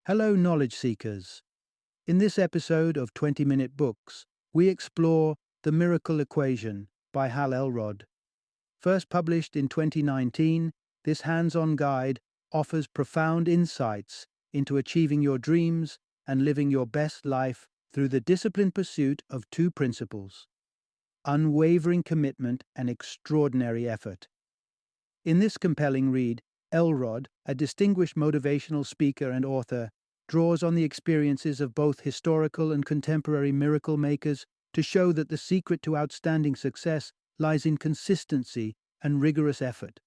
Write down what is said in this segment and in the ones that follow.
Hello, knowledge seekers. In this episode of 20-Minute Books, we explore The Miracle Equation by Hal Elrod. First published in 2019, this hands-on guide offers profound insights into achieving your dreams and living your best life through the disciplined pursuit of two principles: unwavering commitment and extraordinary effort. In this compelling read, Elrod, a distinguished motivational speaker and author, draws on the experiences of both historical and contemporary miracle makers to show that the secret to outstanding success lies in consistency and rigorous effort.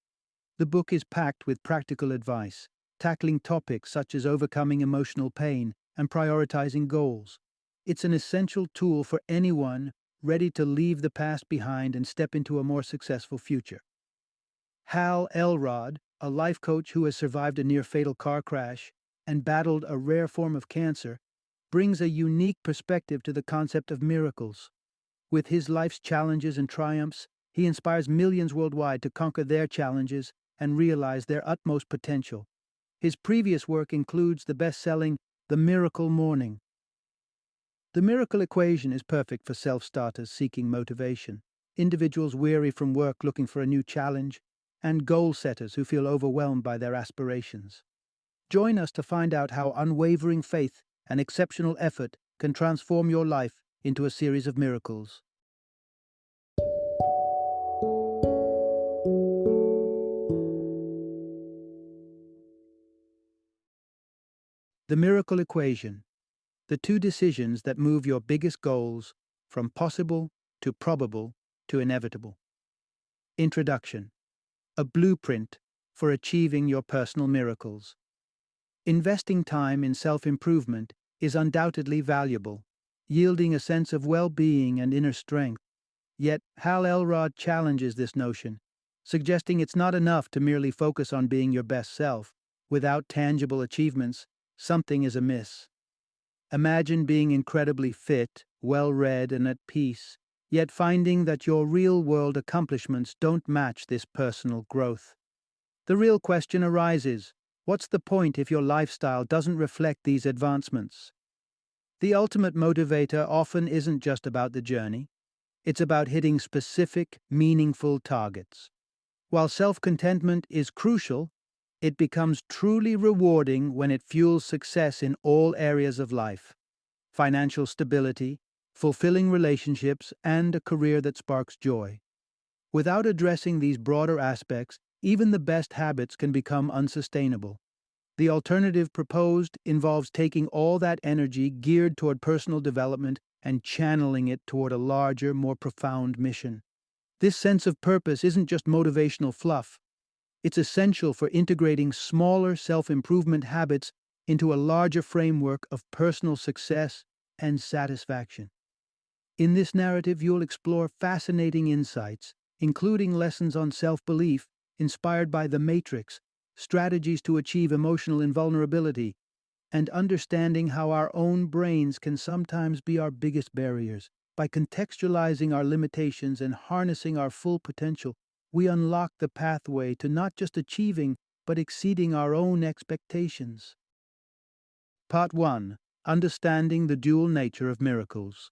The book is packed with practical advice, tackling topics such as overcoming emotional pain and prioritizing goals. It's an essential tool for anyone ready to leave the past behind and step into a more successful future. Hal Elrod, a life coach who has survived a near-fatal car crash and battled a rare form of cancer, brings a unique perspective to the concept of miracles. With his life's challenges and triumphs, he inspires millions worldwide to conquer their challenges and realize their utmost potential. His previous work includes the best-selling The Miracle Morning. The Miracle Equation is perfect for self-starters seeking motivation, individuals weary from work looking for a new challenge, and goal-setters who feel overwhelmed by their aspirations. Join us to find out how unwavering faith and exceptional effort can transform your life into a series of miracles. The Miracle Equation: the two decisions that move your biggest goals from possible to probable to inevitable. Introduction: a blueprint for achieving your personal miracles. Investing time in self-improvement is undoubtedly valuable, yielding a sense of well-being and inner strength. Yet Hal Elrod challenges this notion, suggesting it's not enough to merely focus on being your best self. Without tangible achievements, something is amiss. Imagine being incredibly fit, well-read, and at peace, yet finding that your real-world accomplishments don't match this personal growth. The real question arises: what's the point if your lifestyle doesn't reflect these advancements? The ultimate motivator often isn't just about the journey. It's about hitting specific, meaningful targets. While self-contentment is crucial, it becomes truly rewarding when it fuels success in all areas of life: financial stability, fulfilling relationships, and a career that sparks joy. Without addressing these broader aspects, even the best habits can become unsustainable. The alternative proposed involves taking all that energy geared toward personal development and channeling it toward a larger, more profound mission. This sense of purpose isn't just motivational fluff. It's essential for integrating smaller self-improvement habits into a larger framework of personal success and satisfaction. In this narrative, you'll explore fascinating insights, including lessons on self-belief inspired by The Matrix, strategies to achieve emotional invulnerability, and understanding how our own brains can sometimes be our biggest barriers. By contextualizing our limitations and harnessing our full potential, we unlock the pathway to not just achieving, but exceeding our own expectations. Part 1. Understanding the dual nature of miracles.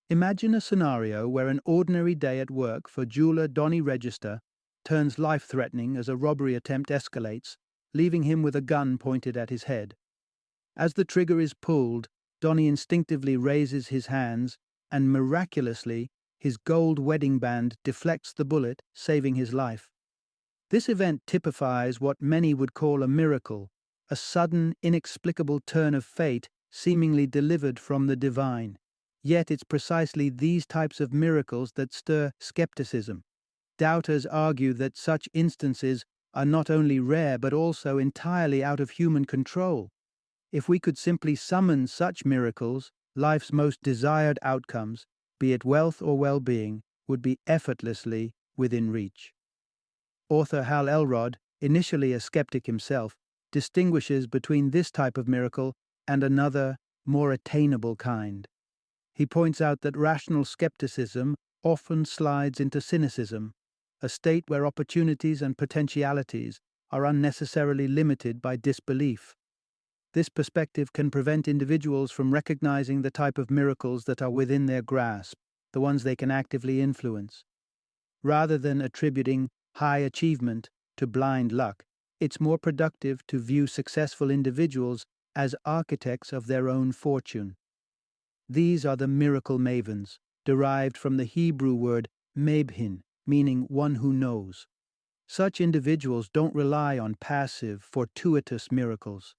Imagine a scenario where an ordinary day at work for jeweler Donnie Register turns life-threatening as a robbery attempt escalates, leaving him with a gun pointed at his head. As the trigger is pulled, Donnie instinctively raises his hands, and miraculously, his gold wedding band deflects the bullet, saving his life. This event typifies what many would call a miracle, a sudden, inexplicable turn of fate seemingly delivered from the divine. Yet it's precisely these types of miracles that stir skepticism. Doubters argue that such instances are not only rare but also entirely out of human control. If we could simply summon such miracles, life's most desired outcomes, be it wealth or well-being, would be effortlessly within reach. Author Hal Elrod, initially a skeptic himself, distinguishes between this type of miracle and another, more attainable kind. He points out that rational skepticism often slides into cynicism, a state where opportunities and potentialities are unnecessarily limited by disbelief. This perspective can prevent individuals from recognizing the type of miracles that are within their grasp, the ones they can actively influence. Rather than attributing high achievement to blind luck, it's more productive to view successful individuals as architects of their own fortune. These are the miracle mavens, derived from the Hebrew word mebhin, meaning one who knows. Such individuals don't rely on passive, fortuitous miracles.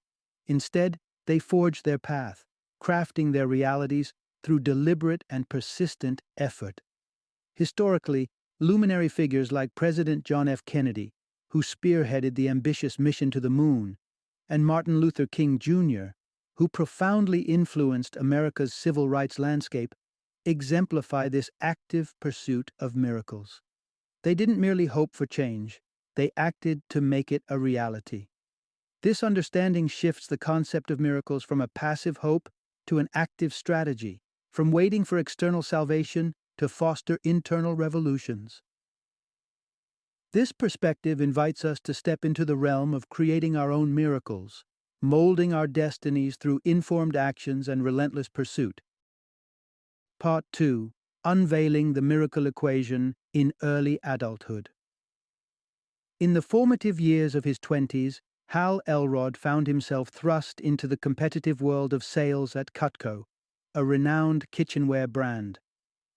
Instead, they forge their path, crafting their realities through deliberate and persistent effort. Historically, luminary figures like President John F. Kennedy, who spearheaded the ambitious mission to the moon, and Martin Luther King Jr., who profoundly influenced America's civil rights landscape, exemplify this active pursuit of miracles. They didn't merely hope for change, they acted to make it a reality. This understanding shifts the concept of miracles from a passive hope to an active strategy, from waiting for external salvation to foster internal revolutions. This perspective invites us to step into the realm of creating our own miracles, molding our destinies through informed actions and relentless pursuit. Part 2. Unveiling the Miracle Equation in Early Adulthood. In the formative years of his 20s, Hal Elrod found himself thrust into the competitive world of sales at Cutco, a renowned kitchenware brand.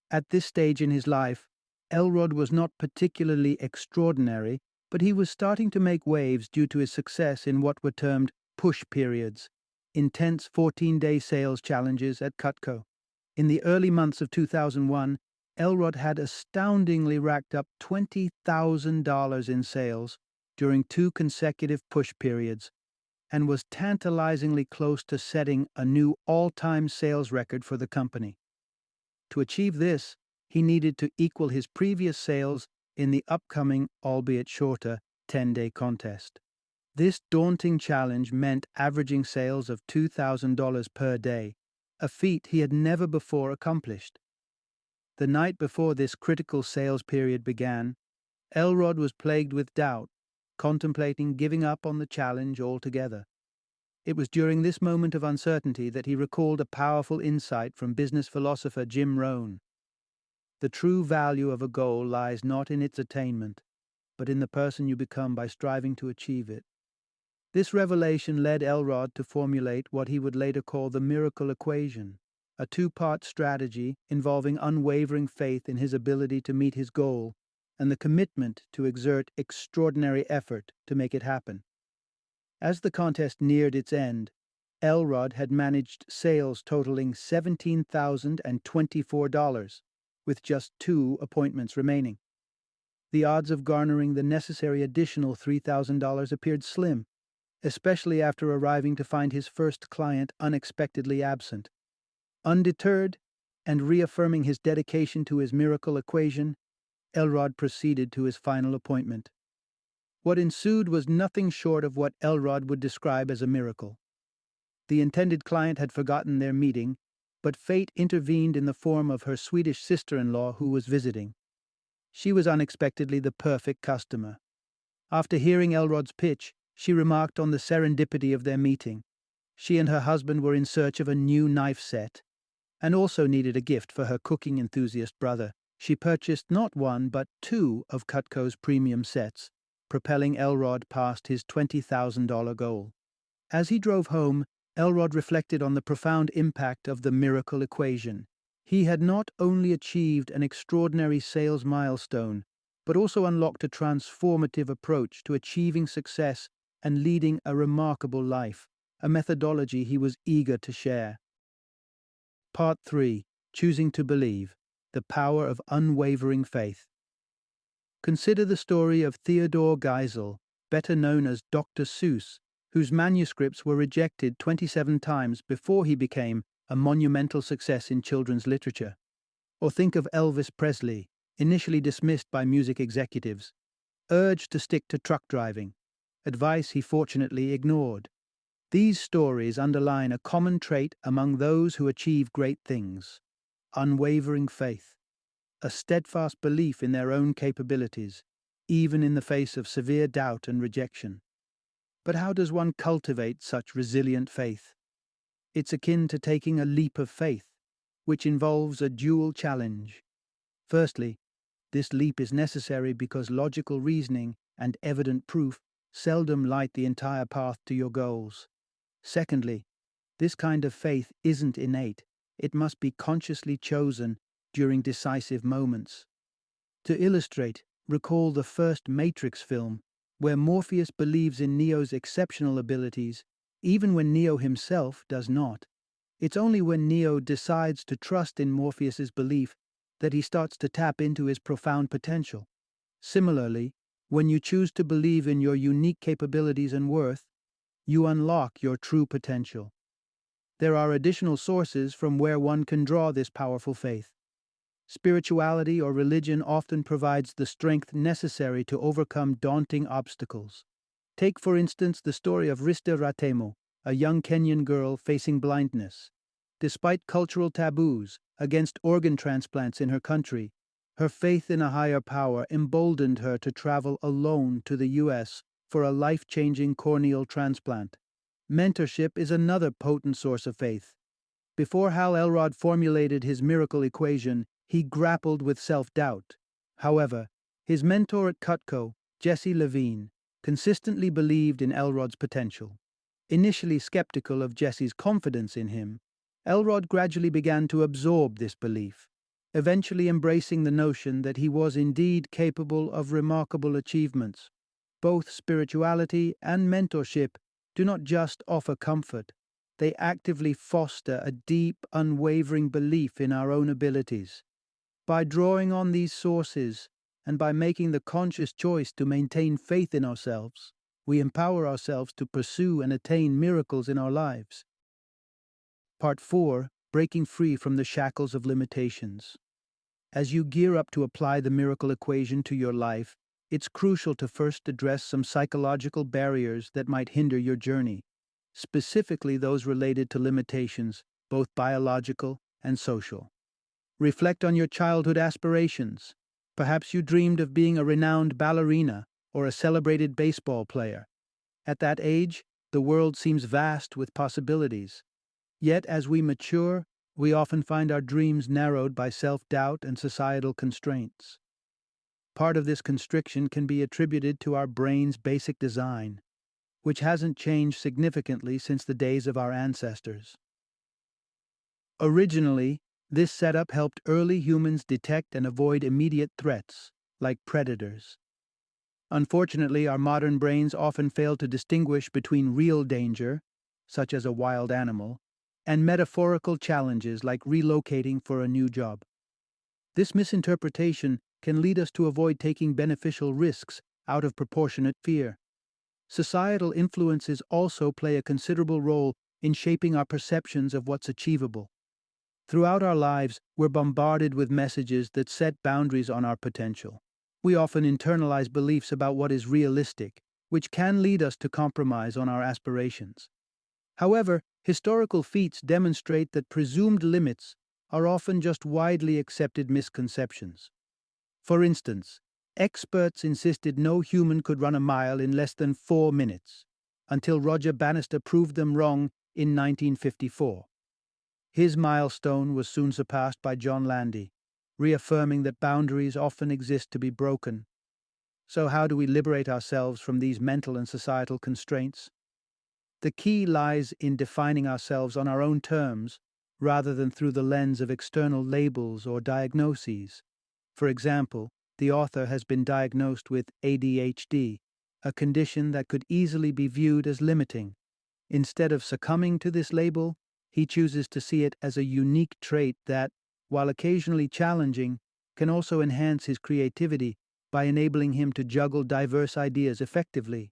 At this stage in his life, Elrod was not particularly extraordinary, but he was starting to make waves due to his success in what were termed push periods, intense 14-day sales challenges at Cutco. In the early months of 2001, Elrod had astoundingly racked up $20,000 in sales during 2 consecutive push periods and was tantalizingly close to setting a new all-time sales record for the company. To achieve this, he needed to equal his previous sales in the upcoming, albeit shorter, 10-day contest. This daunting challenge meant averaging sales of $2,000 per day, a feat he had never before accomplished. The night before this critical sales period began, Elrod was plagued with doubt, contemplating giving up on the challenge altogether. It was during this moment of uncertainty that he recalled a powerful insight from business philosopher Jim Rohn. The true value of a goal lies not in its attainment, but in the person you become by striving to achieve it. This revelation led Elrod to formulate what he would later call the miracle equation, a 2-part strategy involving unwavering faith in his ability to meet his goal and the commitment to exert extraordinary effort to make it happen. As the contest neared its end, Elrod had managed sales totaling $17,024, with just 2 appointments remaining. The odds of garnering the necessary additional $3,000 appeared slim, especially after arriving to find his first client unexpectedly absent. Undeterred, and reaffirming his dedication to his miracle equation, Elrod proceeded to his final appointment. What ensued was nothing short of what Elrod would describe as a miracle. The intended client had forgotten their meeting, but fate intervened in the form of her Swedish sister-in-law who was visiting. She was unexpectedly the perfect customer. After hearing Elrod's pitch, she remarked on the serendipity of their meeting. She and her husband were in search of a new knife set, and also needed a gift for her cooking enthusiast brother. She purchased not 1 but 2 of Cutco's premium sets, propelling Elrod past his $20,000 goal. As he drove home, Elrod reflected on the profound impact of the miracle equation. He had not only achieved an extraordinary sales milestone, but also unlocked a transformative approach to achieving success and leading a remarkable life, a methodology he was eager to share. Part 3. Choosing to Believe, the Power of Unwavering Faith. Consider the story of Theodore Geisel, better known as Dr. Seuss, whose manuscripts were rejected 27 times before he became a monumental success in children's literature. Or think of Elvis Presley, initially dismissed by music executives, urged to stick to truck driving, advice he fortunately ignored. These stories underline a common trait among those who achieve great things: unwavering faith, a steadfast belief in their own capabilities, even in the face of severe doubt and rejection. But how does one cultivate such resilient faith? It's akin to taking a leap of faith, which involves a dual challenge. Firstly, this leap is necessary because logical reasoning and evident proof seldom light the entire path to your goals. Secondly, this kind of faith isn't innate, it must be consciously chosen during decisive moments. To illustrate, recall the first Matrix film, where Morpheus believes in Neo's exceptional abilities, even when Neo himself does not. It's only when Neo decides to trust in Morpheus's belief that he starts to tap into his profound potential. Similarly, when you choose to believe in your unique capabilities and worth, you unlock your true potential. There are additional sources from where one can draw this powerful faith. Spirituality or religion often provides the strength necessary to overcome daunting obstacles. Take, for instance, the story of Rista Ratemo, a young Kenyan girl facing blindness. Despite cultural taboos against organ transplants in her country, her faith in a higher power emboldened her to travel alone to the U.S. for a life-changing corneal transplant. Mentorship is another potent source of faith. Before Hal Elrod formulated his miracle equation, he grappled with self-doubt. However, his mentor at Cutco, Jesse Levine, consistently believed in Elrod's potential. Initially skeptical of Jesse's confidence in him, Elrod gradually began to absorb this belief, eventually embracing the notion that he was indeed capable of remarkable achievements. Both spirituality and mentorship do not just offer comfort, they actively foster a deep, unwavering belief in our own abilities. By drawing on these sources, and by making the conscious choice to maintain faith in ourselves, we empower ourselves to pursue and attain miracles in our lives. Part 4. Breaking free from the shackles of limitations. As you gear up to apply the miracle equation to your life, it's crucial to first address some psychological barriers that might hinder your journey, specifically those related to limitations, both biological and social. Reflect on your childhood aspirations. Perhaps you dreamed of being a renowned ballerina or a celebrated baseball player. At that age, the world seems vast with possibilities. Yet, as we mature, we often find our dreams narrowed by self-doubt and societal constraints. Part of this constriction can be attributed to our brain's basic design, which hasn't changed significantly since the days of our ancestors. Originally, this setup helped early humans detect and avoid immediate threats, like predators. Unfortunately, our modern brains often fail to distinguish between real danger, such as a wild animal, and metaphorical challenges like relocating for a new job. This misinterpretation can lead us to avoid taking beneficial risks out of proportionate fear. Societal influences also play a considerable role in shaping our perceptions of what's achievable. Throughout our lives, we're bombarded with messages that set boundaries on our potential. We often internalize beliefs about what is realistic, which can lead us to compromise on our aspirations. However, historical feats demonstrate that presumed limits are often just widely accepted misconceptions. For instance, experts insisted no human could run a mile in less than 4 minutes, until Roger Bannister proved them wrong in 1954. His milestone was soon surpassed by John Landy, reaffirming that boundaries often exist to be broken. So how do we liberate ourselves from these mental and societal constraints? The key lies in defining ourselves on our own terms, rather than through the lens of external labels or diagnoses. For example, the author has been diagnosed with ADHD, a condition that could easily be viewed as limiting. Instead of succumbing to this label, he chooses to see it as a unique trait that, while occasionally challenging, can also enhance his creativity by enabling him to juggle diverse ideas effectively.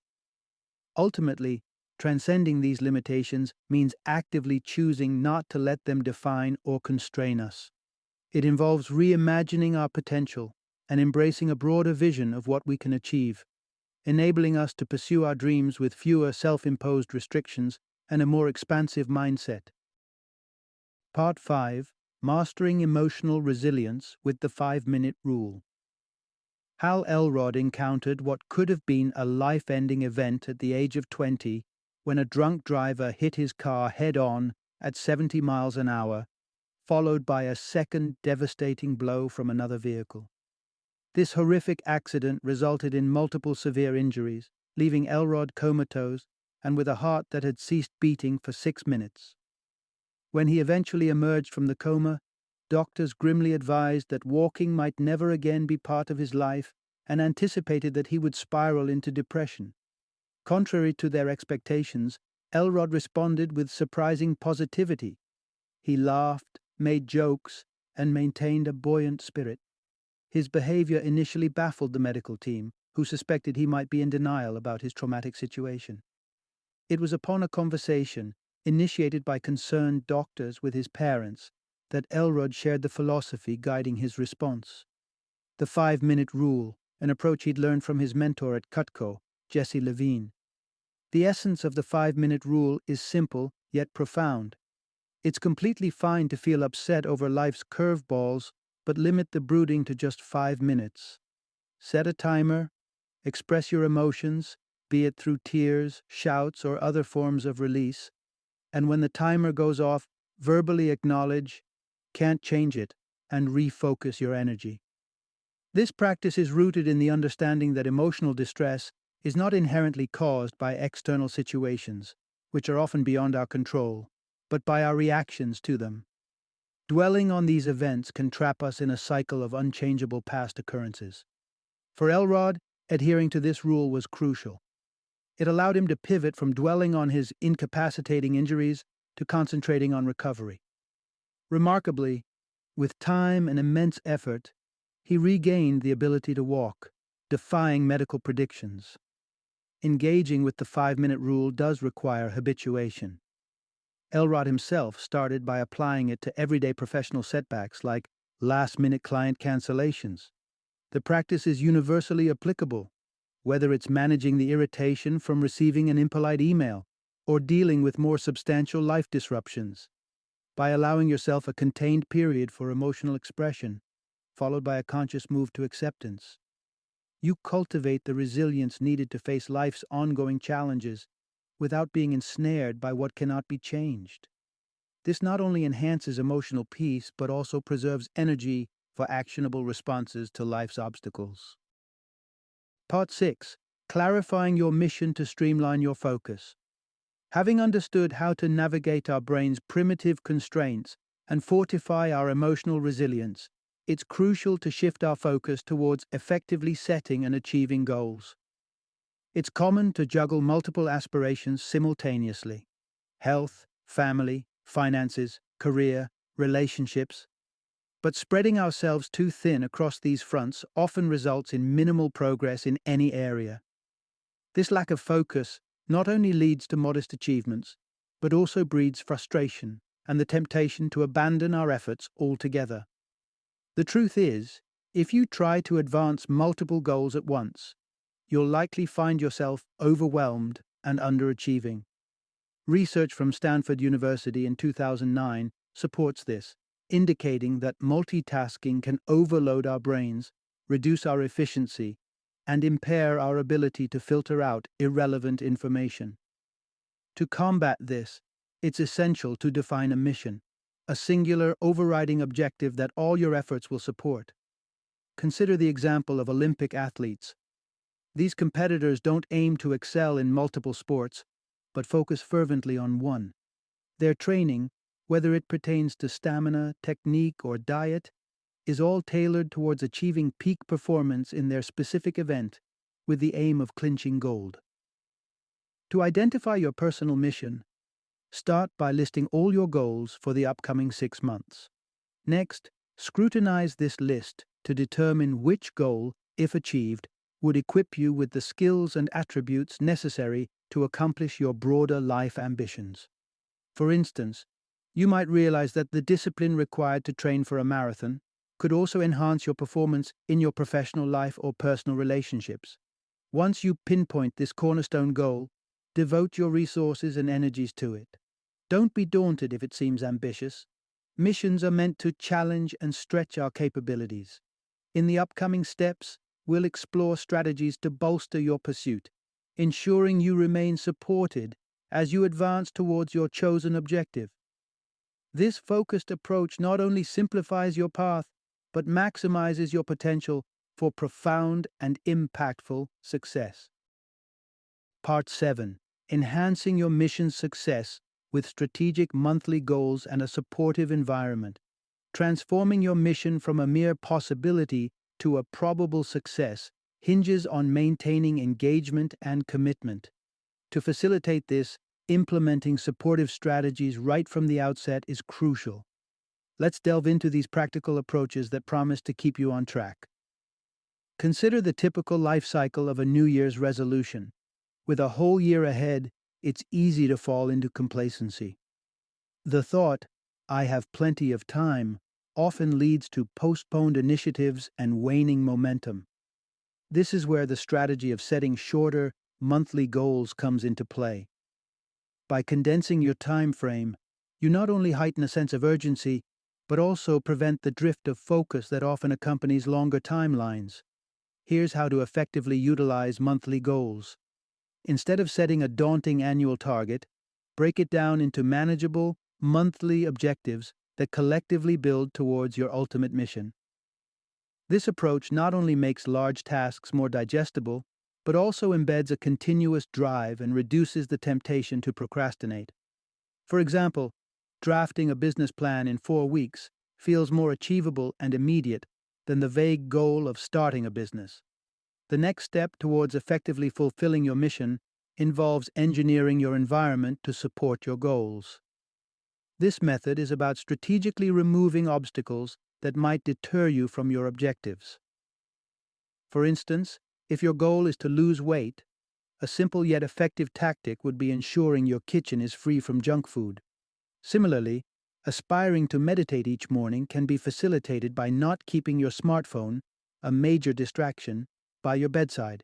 Ultimately, transcending these limitations means actively choosing not to let them define or constrain us. It involves reimagining our potential and embracing a broader vision of what we can achieve, enabling us to pursue our dreams with fewer self-imposed restrictions and a more expansive mindset. Part 5. Mastering Emotional Resilience with the 5-Minute Rule. Hal Elrod encountered what could have been a life-ending event at the age of 20 when a drunk driver hit his car head-on at 70 miles an hour, followed by a second devastating blow from another vehicle. This horrific accident resulted in multiple severe injuries, leaving Elrod comatose and with a heart that had ceased beating for 6 minutes. When he eventually emerged from the coma, doctors grimly advised that walking might never again be part of his life and anticipated that he would spiral into depression. Contrary to their expectations, Elrod responded with surprising positivity. He laughed, made jokes, and maintained a buoyant spirit. His behavior initially baffled the medical team, who suspected he might be in denial about his traumatic situation. It was upon a conversation, initiated by concerned doctors with his parents, that Elrod shared the philosophy guiding his response. The 5-minute rule, an approach he'd learned from his mentor at Cutco, Jesse Levine. The essence of the 5-minute rule is simple yet profound. It's completely fine to feel upset over life's curveballs, but limit the brooding to just 5 minutes. Set a timer, express your emotions, be it through tears, shouts, or other forms of release, and when the timer goes off, verbally acknowledge, can't change it, and refocus your energy. This practice is rooted in the understanding that emotional distress is not inherently caused by external situations, which are often beyond our control, but by our reactions to them. Dwelling on these events can trap us in a cycle of unchangeable past occurrences. For Elrod, adhering to this rule was crucial. It allowed him to pivot from dwelling on his incapacitating injuries to concentrating on recovery. Remarkably, with time and immense effort, he regained the ability to walk, defying medical predictions. Engaging with the 5-minute rule does require habituation. Elrod himself started by applying it to everyday professional setbacks like last-minute client cancellations. The practice is universally applicable, whether it's managing the irritation from receiving an impolite email or dealing with more substantial life disruptions. By allowing yourself a contained period for emotional expression, followed by a conscious move to acceptance, you cultivate the resilience needed to face life's ongoing challenges without being ensnared by what cannot be changed. This not only enhances emotional peace, but also preserves energy for actionable responses to life's obstacles. Part 6. Clarifying your mission to streamline your focus. Having understood how to navigate our brain's primitive constraints and fortify our emotional resilience, it's crucial to shift our focus towards effectively setting and achieving goals. It's common to juggle multiple aspirations simultaneously: health, family, finances, career, relationships. But spreading ourselves too thin across these fronts often results in minimal progress in any area. This lack of focus not only leads to modest achievements, but also breeds frustration and the temptation to abandon our efforts altogether. The truth is, if you try to advance multiple goals at once, you'll likely find yourself overwhelmed and underachieving. Research from Stanford University in 2009 supports this, indicating that multitasking can overload our brains, reduce our efficiency, and impair our ability to filter out irrelevant information. To combat this, it's essential to define a mission, a singular, overriding objective that all your efforts will support. Consider the example of Olympic athletes. These competitors don't aim to excel in multiple sports, but focus fervently on one. Their training, whether it pertains to stamina, technique, or diet, is all tailored towards achieving peak performance in their specific event with the aim of clinching gold. To identify your personal mission, start by listing all your goals for the upcoming 6 months. Next, scrutinize this list to determine which goal, if achieved, would equip you with the skills and attributes necessary to accomplish your broader life ambitions. For instance, you might realize that the discipline required to train for a marathon could also enhance your performance in your professional life or personal relationships. Once you pinpoint this cornerstone goal, devote your resources and energies to it. Don't be daunted if it seems ambitious. Missions are meant to challenge and stretch our capabilities. In the upcoming steps, we'll explore strategies to bolster your pursuit, ensuring you remain supported as you advance towards your chosen objective. This focused approach not only simplifies your path, but maximizes your potential for profound and impactful success. Part 7. Enhancing your mission's success with strategic monthly goals and a supportive environment. Transforming your mission from a mere possibility to a probable success hinges on maintaining engagement and commitment. To facilitate this, implementing supportive strategies right from the outset is crucial. Let's delve into these practical approaches that promise to keep you on track. Consider the typical life cycle of a New Year's resolution. With a whole year ahead, it's easy to fall into complacency. The thought, "I have plenty of time," often leads to postponed initiatives and waning momentum. This is where the strategy of setting shorter, monthly goals comes into play. By condensing your time frame, you not only heighten a sense of urgency, but also prevent the drift of focus that often accompanies longer timelines. Here's how to effectively utilize monthly goals. Instead of setting a daunting annual target, break it down into manageable, monthly objectives that collectively build towards your ultimate mission. This approach not only makes large tasks more digestible, but also embeds a continuous drive and reduces the temptation to procrastinate. For example, drafting a business plan in 4 weeks feels more achievable and immediate than the vague goal of starting a business. The next step towards effectively fulfilling your mission involves engineering your environment to support your goals. This method is about strategically removing obstacles that might deter you from your objectives. For instance, if your goal is to lose weight, a simple yet effective tactic would be ensuring your kitchen is free from junk food. Similarly, aspiring to meditate each morning can be facilitated by not keeping your smartphone, a major distraction, by your bedside.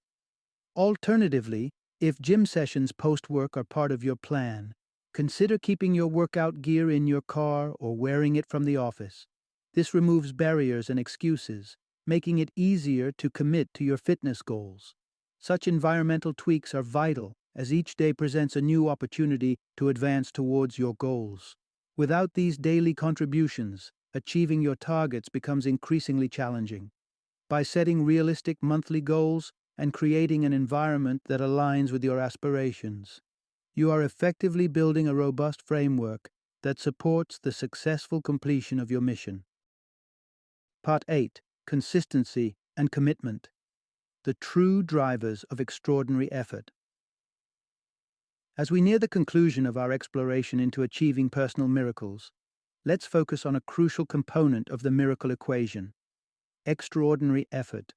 Alternatively, if gym sessions post-work are part of your plan, consider keeping your workout gear in your car or wearing it from the office. This removes barriers and excuses, making it easier to commit to your fitness goals. Such environmental tweaks are vital, as each day presents a new opportunity to advance towards your goals. Without these daily contributions, achieving your targets becomes increasingly challenging. By setting realistic monthly goals and creating an environment that aligns with your aspirations, you are effectively building a robust framework that supports the successful completion of your mission. Part 8. Consistency and commitment. The true drivers of extraordinary effort. As we near the conclusion of our exploration into achieving personal miracles, let's focus on a crucial component of the miracle equation: extraordinary effort.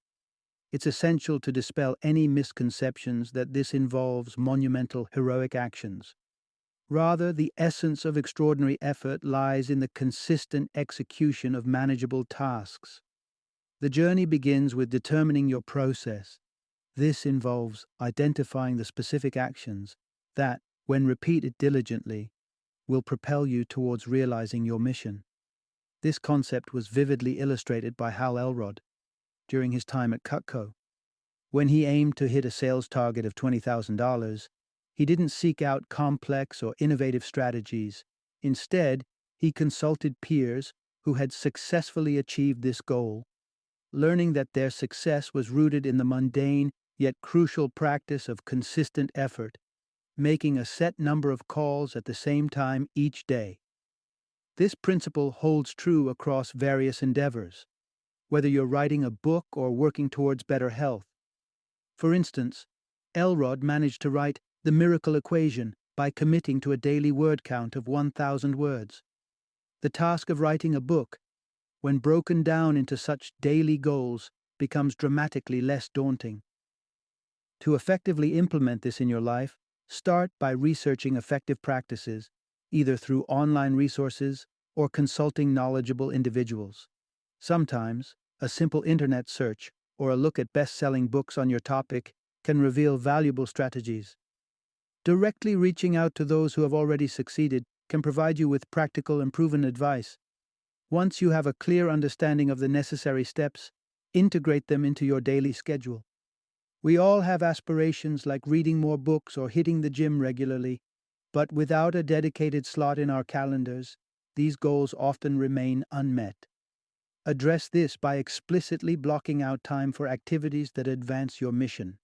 It's essential to dispel any misconceptions that this involves monumental heroic actions. Rather, the essence of extraordinary effort lies in the consistent execution of manageable tasks. The journey begins with determining your process. This involves identifying the specific actions that, when repeated diligently, will propel you towards realizing your mission. This concept was vividly illustrated by Hal Elrod during his time at Cutco. When he aimed to hit a sales target of $20,000, he didn't seek out complex or innovative strategies. Instead, he consulted peers who had successfully achieved this goal, learning that their success was rooted in the mundane yet crucial practice of consistent effort, making a set number of calls at the same time each day. This principle holds true across various endeavors, whether you're writing a book or working towards better health. For instance, Elrod managed to write The Miracle Equation by committing to a daily word count of 1,000 words. The task of writing a book, when broken down into such daily goals, becomes dramatically less daunting. To effectively implement this in your life, start by researching effective practices, either through online resources or consulting knowledgeable individuals. Sometimes, a simple internet search or a look at best-selling books on your topic can reveal valuable strategies. Directly reaching out to those who have already succeeded can provide you with practical and proven advice. Once you have a clear understanding of the necessary steps, Integrate them into your daily schedule. We all have aspirations like reading more books or hitting the gym regularly, but without a dedicated slot in our calendars, these goals often remain unmet. Address this by explicitly blocking out time for activities that advance your mission.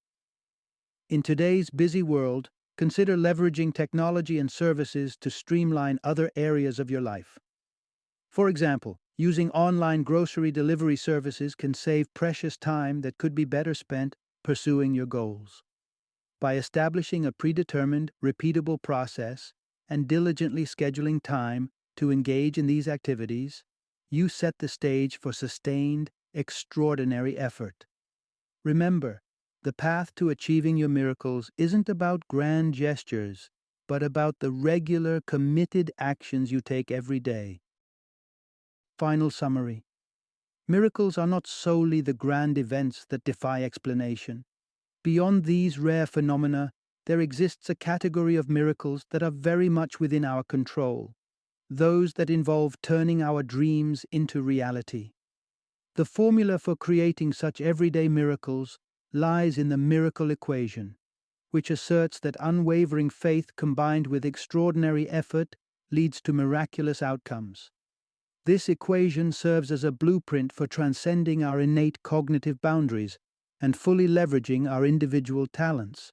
In today's busy world, consider leveraging technology and services to streamline other areas of your life. For example, using online grocery delivery services can save precious time that could be better spent pursuing your goals. By establishing a predetermined, repeatable process and diligently scheduling time to engage in these activities, you set the stage for sustained, extraordinary effort. Remember, the path to achieving your miracles isn't about grand gestures, but about the regular, committed actions you take every day. Final summary. Miracles are not solely the grand events that defy explanation. Beyond these rare phenomena, there exists a category of miracles that are very much within our control, those that involve turning our dreams into reality. The formula for creating such everyday miracles lies in the miracle equation, which asserts that unwavering faith combined with extraordinary effort leads to miraculous outcomes. This equation serves as a blueprint for transcending our innate cognitive boundaries and fully leveraging our individual talents.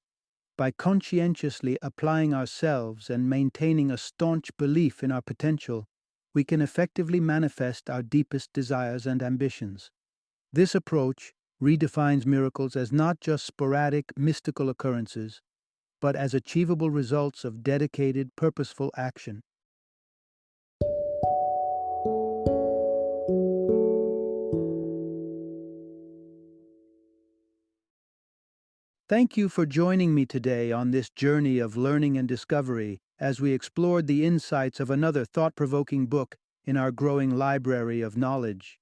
By conscientiously applying ourselves and maintaining a staunch belief in our potential, we can effectively manifest our deepest desires and ambitions. This approach redefines miracles as not just sporadic, mystical occurrences, but as achievable results of dedicated, purposeful action. Thank you for joining me today on this journey of learning and discovery as we explored the insights of another thought-provoking book in our growing library of knowledge.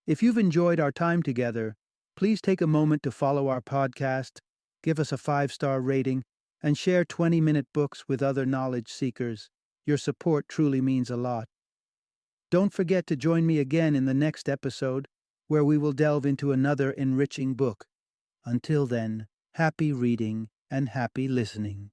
If you've enjoyed our time together, please take a moment to follow our podcast, give us a 5-star rating, and share 20-minute books with other knowledge seekers. Your support truly means a lot. Don't forget to join me again in the next episode, where we will delve into another enriching book. Until then, happy reading and happy listening.